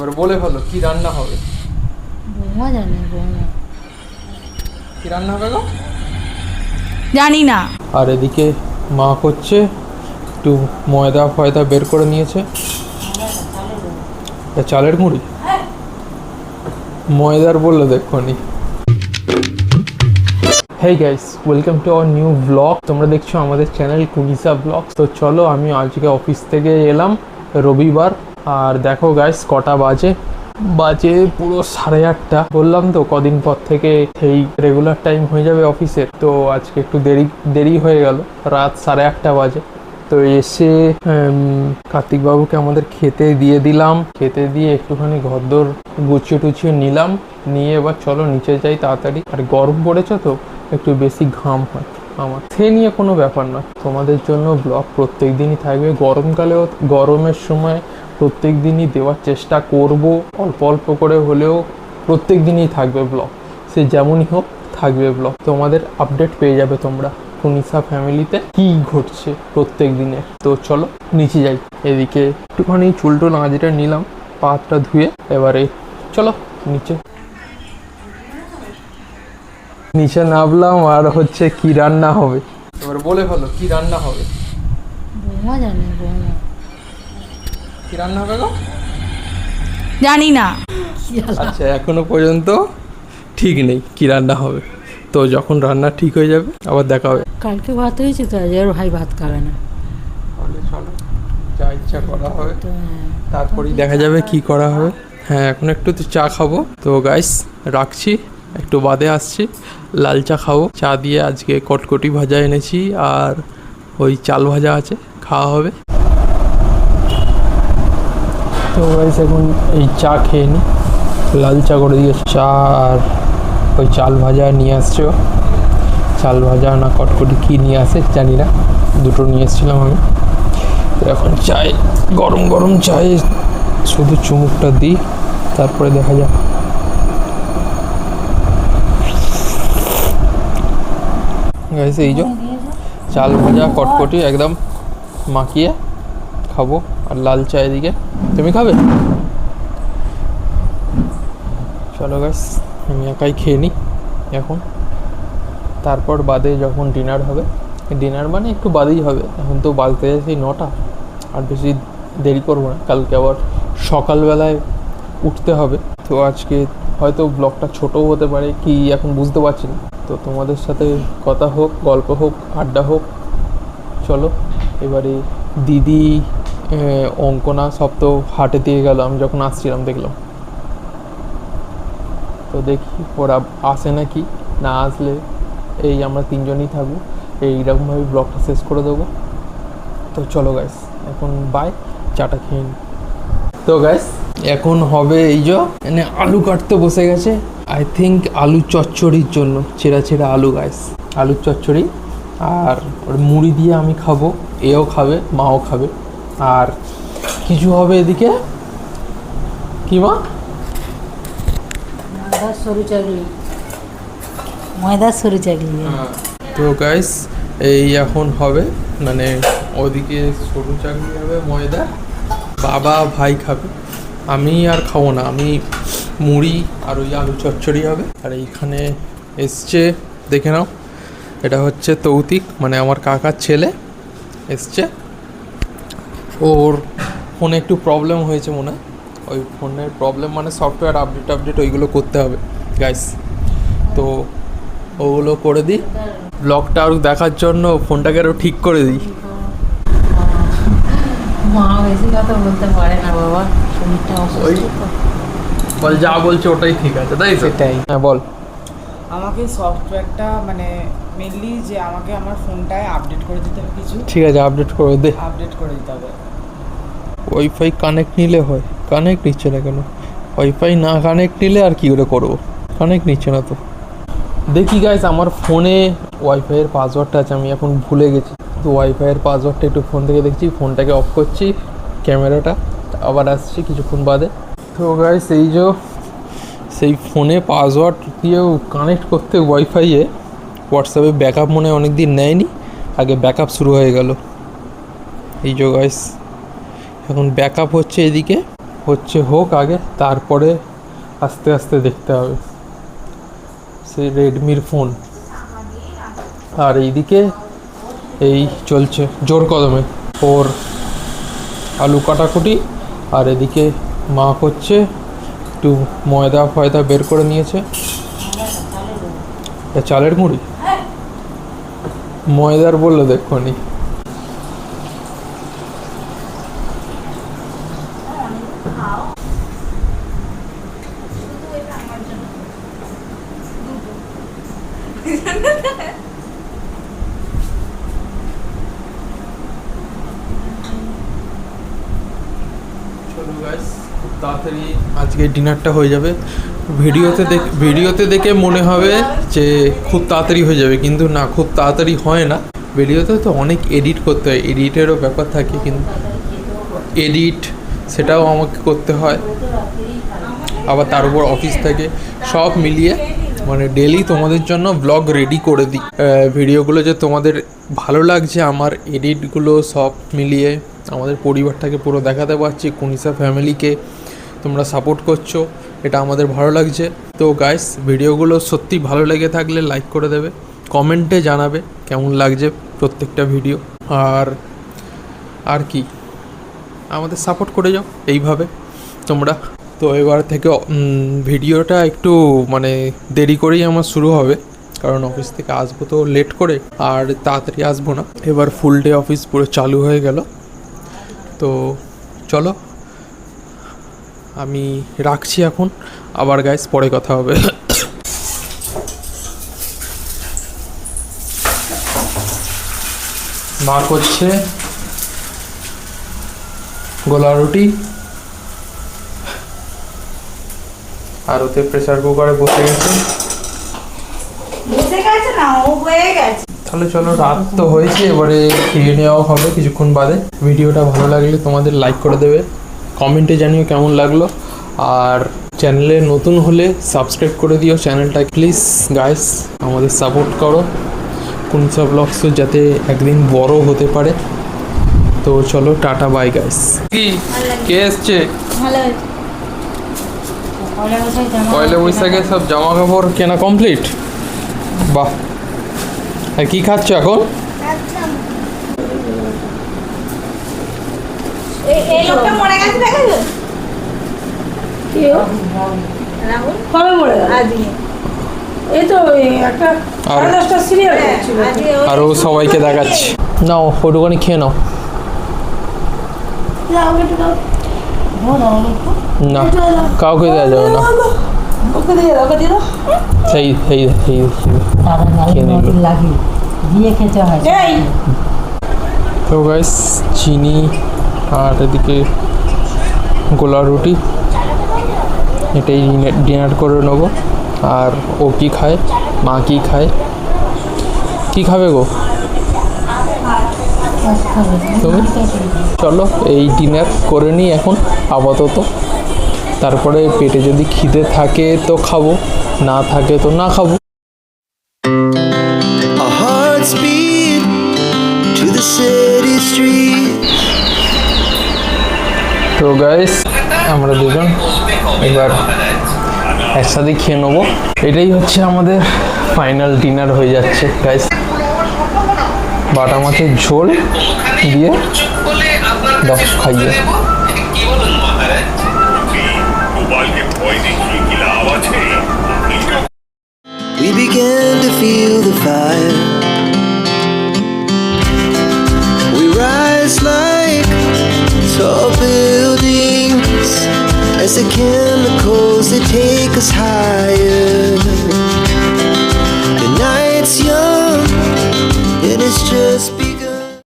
এবার বলে ফেলো কি রান্না হবে। বৌমা জানে, বৌমা কি রান্না হবে গো? জানি না। আর এদিকে মা করছে, একটু ময়দা ফয়দা বের করে নিয়েছে। এটা চালের মুড়ি, ময়দার বললো দেখুনি। Hey guys, welcome to our new blog. তোমরা দেখছো আমাদের চ্যানেল কুনিসা ব্লগ। তো চলো, আমি আজকে অফিস থেকে এলাম রবিবার। আর দেখো গাইস কটা বাজে পুরো 8:30। বললাম তো কদিন পর থেকে এই রেগুলার টাইম হয়ে যাবে অফিসের। তো আজকে একটু দেরি হয়ে গেল, রাত 8:30 বাজে। তো এসে কার্তিকবাবুকে আমাদের খেতে দিয়ে দিলাম, খেতে দিয়ে একটুখানি ঘরদোর গুছিয়ে টুছিয়ে নিলাম, নিয়ে এবার চলো নিচে যাই তাড়াতাড়ি। আর গরম পড়েছে তো একটু বেশি ঘাম হয় আমার, সে নিয়ে কোনো ব্যাপার না। তোমাদের জন্য ব্লগ প্রত্যেক দিনই থাকবে, গরমকালেও গরমের সময় প্রত্যেক দিনই দেওয়ার চেষ্টা করব, অল্প অল্প করে হলেও প্রত্যেক দিনই থাকবে ব্লগ, সে যেমনই হোক থাকবে ব্লগ। তোমাদের আপডেট পেয়ে যাবে তোমরা কুনিসা ফ্যামিলিতে কি ঘটছে প্রত্যেক দিনের। তো চলো নিচে যাই। এদিকে একটুখানি চুলটো নাজিটা নিলাম, পাতটা ধুয়ে এবারে চলো নিচে নামলাম। আর হচ্ছে কি রান্না হবে এবার বলে ফেলো কি রান্না হবে। বৌমা জানে, বৌমা কি রান্না হবে গো? জানি না। আচ্ছা, এখনো পর্যন্ত ঠিক নেই কি রান্না হবে। তো যখন রান্না ঠিক হয়ে যাবে আবার দেখা হবে। কালকে ভাত হয়েছে তো, আজ আর ভাই ভাত খাবে না। তাহলে চলো, যা ইচ্ছা করা হবে তো তারপরেই দেখা যাবে কি করা হবে। হ্যাঁ, এখন একটু তো চা খাবো। তো গাইস রাখছি, একটু বাদে আসছি। লাল চা খাবো, চা দিয়ে আজকে কটকটি ভাজা এনেছি আর ওই চাল ভাজা আছে, খাওয়া হবে। তো গাইস এখন এই চা খেয়ে নিই, লাল চা করে দিয়েছে। চা আর ওই চাল ভাজা নিয়ে আসছে ও। চাল ভাজা না কটকটি কী নিয়ে আসে জানি না, দুটো নিয়ে এসেছিলাম আমি। তো এখন চায়, গরম গরম চায়ে শুধু চুমুকটা দিই, তারপরে দেখা যাক। গাইস এই যে চাল ভাজা কটকটি একদম মাখিয়ে খাবো, আর লাল চা এদিকে। তুমি খাবে? চলো গাইস, আমি একাই খেয়ে নিই এখন, তারপর বাদে যখন ডিনার হবে, ডিনার মানে একটু বাদেই হবে। এখন তো বাজতে যায় সেই 9টা, আর বেশি দেরি করবো না, কালকে আবার সকালবেলায় উঠতে হবে। তো আজকে হয়তো ব্লগটা ছোটও হতে পারে কি এখন বুঝতে পারছি না। তো তোমাদের সাথে কথা হোক, গল্প হোক, আড্ডা হোক। চলো এবারে দিদি অঙ্কনা সব তো হাটে দিয়ে গেল, আমি যখন আসছিলাম দেখলাম। তো দেখি ওরা আসে নাকি, না আসলে এই আমরা তিনজনই থাকবো, এইরকমভাবে ব্লগটা শেষ করে দেবো। তো চলো গাইস, এখন বাই, চাটা খেয়ে নিই। তো গাইস এখন হবে এই যে মানে আলু কাটতে বসে গেছে, আই থিঙ্ক আলু চচ্চড়ির জন্য। ছেঁড়া আলু গাইস, আলুর চচ্চড়ি। আর ওর মুড়ি দিয়ে আমি খাবো, এও খাবে, মাও খাবে। আর কিছু হবে এদিকে কি মা? ময়দার সরু চাকলি, ময়দার সরু চাকলি। তো গাইস এই এখন হবে, মানে ওদিকে সরু চাকলি হবে ময়দা, বাবা ভাই খাবে, আমি আর খাবো না। আমি মুড়ি আর ওই আলু চচ্চড়ি হবে। আর এইখানে এসছে, দেখে নাও, এটা হচ্ছে তৌতিক, মানে আমার কাকার ছেলে এসছে। ওর ফোনে একটু প্রবলেম হয়েছে মনে হয়, ওই ফোনের প্রবলেম মানে সফটওয়্যার আপডেট ওইগুলো করতে হবে গাইস। তো ওগুলো করে দিই, ব্লগটা আরও দেখার জন্য ফোনটাকে আরও ঠিক করে দিই। মা বেশি কথা বলতে পারে না বাবা, শরীরটা ওই অসুস্থ তো। বল, যা বলছে ওটাই ঠিক আছে, তাই তো? সেটাই। হ্যাঁ বল। আমাকে সফটওয়্যারটা মানে মেনলি যে আমাকে আমার ফোনটায় আপডেট করে দিতে হবে, কিছু ঠিক আছে, আপডেট করে দে। আপডেট করে দিতে হবে। ওয়াইফাই কানেক্ট নিলে হয়, কানেক্ট নিচ্ছে না কেন? ওয়াইফাই না কানেক্ট নিলে আর কি করে করবো, কানেক্ট নিচ্ছে না তো। দেখি গাইস, আমার ফোনে ওয়াইফাইয়ের পাসওয়ার্ডটা আছে, আমি এখন ভুলে গেছি। তো ওয়াইফাইয়ের পাসওয়ার্ডটা একটু ফোন থেকে দেখছি, ফোনটাকে অফ করছি, ক্যামেরাটা আবার আসছি কিছুক্ষণ বাদে। তো গাইস এই যে সেই ফোনে পাসওয়ার্ড দিয়েও কানেক্ট করতে ওয়াইফাইয়ে, হোয়াটসঅ্যাপে ব্যাকআপ মনে হয় অনেক দিন নেয়নি, আগে ব্যাকআপ শুরু হয়ে গেল। এই যে গাইস এখন ব্যাকআপ হচ্ছে এদিকে, হচ্ছে হোক আগে, তারপরে আস্তে আস্তে দেখতে হবে। সে রেডমির ফোন। আর এইদিকে এই চলছে জোর কদমে ওর আলু কাটাকুটি। আর এদিকে মা করছে, একটু ময়দা ফয়দা বের করে নিয়েছে। চালের মুড়ি, ময়দার বললো দেখুনি। খুব তাড়াতাড়ি আজকে ডিনারটা হয়ে যাবে। ভিডিওতে দেখে মনে হবে যে খুব তাড়াতাড়ি হয়ে যাবে, কিন্তু না, খুব তাড়াতাড়ি হয় না। ভিডিওতে তো অনেক এডিট করতে হয়, এডিটেরও ব্যাপার থাকে, কিন্তু এডিট সেটাও আমাকে করতে হয়, আবার তার উপর অফিস থেকে, সব মিলিয়ে মানে ডেলি তোমাদের জন্য ব্লগ রেডি করে দিই। ভিডিওগুলো যে তোমাদের ভালো লাগছে, আমার এডিটগুলো সব মিলিয়ে আমাদের পরিবারটাকে পুরো দেখাতে পারছি, কুনিসা ফ্যামিলিকে তোমরা সাপোর্ট করছো, এটা আমাদের ভালো লাগছে। তো গাইস, ভিডিওগুলো সত্যি ভালো লেগে থাকলে লাইক করে দেবে, কমেন্টে জানাবে কেমন লাগছে প্রত্যেকটা ভিডিও। আর কি, আমাদের সাপোর্ট করে যাও এইভাবে তোমরা। তো এবার থেকে ভিডিওটা একটু মানে দেরি করেই আমার শুরু হবে, কারণ অফিস থেকে আসবো তো লেট করে, আর তাড়াতাড়ি আসবো না। এবার ফুল ডে অফিস পুরো চালু হয়ে গেল। তো চলো আমি রাখছি এখন, আবার গাইস পরে কথা হবে। মা করছে গোলা রুটি, আর ওতে প্রেসার কুকারে বসে গেছে। না, ও হয়ে গেছে। তাহলে চলো, রাত তো হয়েছে, এবারে খেয়ে নেওয়াও হবে কিছুক্ষণ বাদে। ভিডিওটা ভালো লাগলে তোমাদের লাইক করে দেবে, কমেন্টে জানিও কেমন লাগলো, আর চ্যানেলে নতুন হলে সাবস্ক্রাইব করে দিও চ্যানেলটা প্লিজ। গাইস, আমাদের সাপোর্ট করো, কুনিসা ব্লগসও যাতে একদিন বড় হতে পারে। তো চলো, টাটা, বাই গাইস। কি কে এসছে? পয়লা বৈশাখে সব জামা কাপড় কেনা কমপ্লিট? বাহ। আর কি খাচ্ছ এখন? এই লোকটা মরে গেছে, দেখেছো? কবে মরে গেল? আজকে এই তো একটা 10:30 সিরিয়াল ছিল। আর ও সবাইকে দেখাচ্ছে। নাও, ওটুখানি খেয়ে নাও। না, কাউকে দেওয়া যাবে না। ওকে দিয়ে দাও, ওকে দিয়ে দাও। সেই দিয়ে খেতে হয়। তো গাইস, চিনি আর এদিকে গোলা রুটি, এটাই ডিনার করে নেবো। আর ও কি খায়, মা কি খায়, কি খাবে গো তুমি? চলো এই ডিনার করে নিই এখন আপাতত, তারপরে পেটে যদি খিদে থাকে তো খাবো, না থাকে তো না খাবো। তো গাইস, আমরা দুজন এবার একসাথে খেয়ে নেবো। এটাই হচ্ছে আমাদের ফাইনাল ডিনার হয়ে যাচ্ছে গাইস। বাটা মাছের ঝোল দিয়ে দাও খাইয়ে। We began to feel the fire. We rise like tall buildings as the chemicals they take us higher.